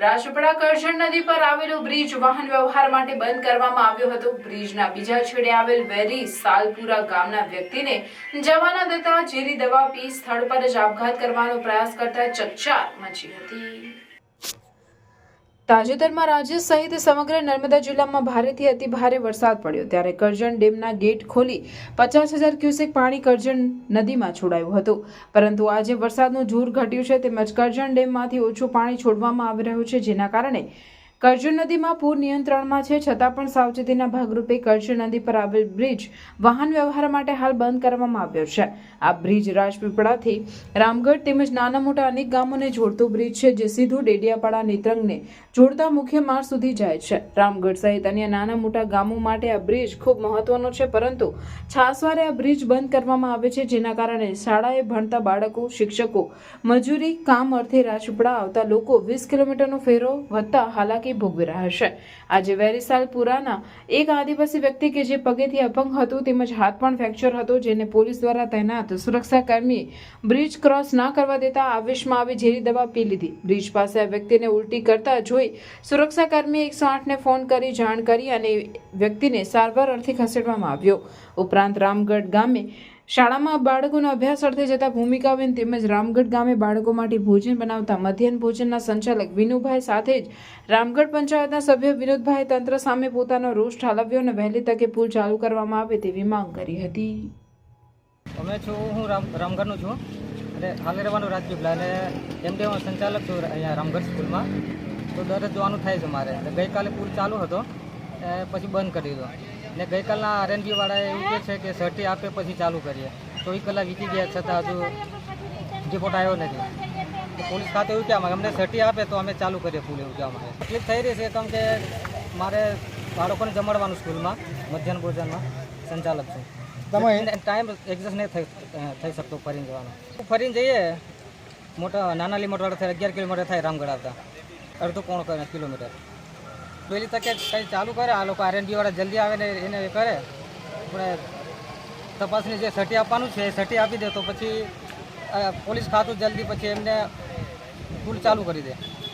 રાજપીપળા કરજણ નદી પર આવેલો બ્રિજ વાહન વ્યવહાર માટે બંધ કરવામાં આવ્યો હતો। બ્રિજના બીજા છેડે આવેલ વેરી સાલપુરા ગામના વ્યક્તિને જવા ન દેતા ઝેરી દવા પી સ્થળ પર જ આપઘાત કરવાનો પ્રયાસ કરતા ચકચાર મચી હતી। તાજેતરમાં રાજ્ય સહિત સમગ્ર નર્મદા જિલ્લામાં ભારેથી અતિભારે વરસાદ પડ્યો ત્યારે કરજણ ડેમના ગેટ ખોલી 50,000 ક્યુસેક પાણી કરજણ નદીમાં છોડાયું હતું, પરંતુ આજે વરસાદનું જોર ઘટ્યું છે તેમજ કરજણ ડેમમાંથી ઓછું પાણી છોડવામાં આવી રહ્યું છે, જેના કારણે કરજણ નદીમાં પૂર નિયંત્રણમાં છે, છતાં પણ સાવચેતીના ભાગરૂપે કરજણ નદી પર આવેલ બ્રિજ વાહન વ્યવહાર માટે હાલ બંધ કરવામાં આવ્યો છે। આ બ્રિજ રાજપીપળાથી રામગઢ તેમજ નાના મોટા અનેક ગામોને જોડતો બ્રિજ છે, જે સીધું ડેડિયાપાડા નેત્રંગને જોડતા મુખ્ય માર્ગ સુધી જાય છે। રામગઢ સહિત અન્ય નાના મોટા ગામો માટે આ બ્રિજ ખૂબ મહત્વનો છે, પરંતુ છાસવારે આ બ્રિજ બંધ કરવામાં આવે છે, જેના કારણે શાળાએ ભણતા બાળકો, શિક્ષકો, મજૂરી કામ અર્થે રાજપીપળા આવતા લોકો 20 કિલોમીટરનો ફેરો વધતા હાલાકી ભોગવી રહ્યા છે। આજે વેરીસાલપુરાના એક આદિવાસી વ્યક્તિ કે જે પગેથી અપંગ હતું તેમજ હાથ પણ ફ્રેક્ચર હતો, જેને પોલીસ દ્વારા તૈનાત સુરક્ષાકર્મીએ બ્રિજ ક્રોસ ના કરવા દેતા આવેશમાં આવી ઝેરી દવા પી લીધી। બ્રિજ પાસે આ વ્યક્તિને ઉલટી કરતા જોઈ સુરક્ષાકર્મીએ 108ને ફોન કરી જાણ કરી અને વ્યક્તિને સારવાર અર્થે ખસેડવામાં આવ્યો। ઉપરાંત રામગઢ ગામે શાળામાં બાળકોના અભ્યાસ અર્થે જતા ભૂમિકાબેન તેમજ રામગઢ ગામે બાળકો માટે ભોજન બનાવતા મધ્યાહન ભોજનના સંચાલક વિનુભાઈ સાથે જ રામગઢ પંચાયતના સભ્ય વિનોદભાઈ તંત્ર સામે પોતાનો રોષ ઠાલવ્યો અને વહેલી તકે પુલ ચાલુ કરવામાં આવે તેવી માંગ કરી હતી। હું રામગઢનો છું અને હાલે રહેવાનું રાજપીપળા અને એમડી હું સંચાલક છું અહીંયા રામગઢ સ્કૂલમાં, તો દરરોજ જોવાનું થાય છે મારે। ગઈકાલે પુલ ચાલુ હતો પછી બંધ કરી દીધો ને ગઈકાલના આરએનબી વાળાએ એવું કહે છે કે સર્ટી આપે પછી ચાલુ કરીએ, 24 કલાક વીતી ગયા છતાં હજુ રિપોર્ટ આવ્યો નથી। તો પોલીસ ખાતે એવું કહેવા અમને સર્ટી આપે તો અમે ચાલુ કરીએ પુલ, એવું કહેવા માંગે। તકલીફ થઈ રહી છે કેમ કે મારે બાળકોને જમાડવાનું સ્કૂલમાં મધ્યાહન ભોજનમાં સંચાલક છું, ટાઈમ એડજસ્ટ નહીં થઈ શકતો ફરીને જવાનો। ફરીને જઈએ નાના લીમટવાળા થાય 11 કિલોમીટર થાય રામગઢ આવતા, અડધો પોણો કિલોમીટર। પહેલી તકે કંઈ ચાલુ કરે આ લોકો, આરએનબી વાળા જલ્દી આવે ને એને કરે, આપણે તપાસની જે સર્ટી આપવાનું છે એ સર્ટી આપી દે તો પછી પોલીસ ખાતું જલ્દી પછી એમને પુલ ચાલુ કરી દે।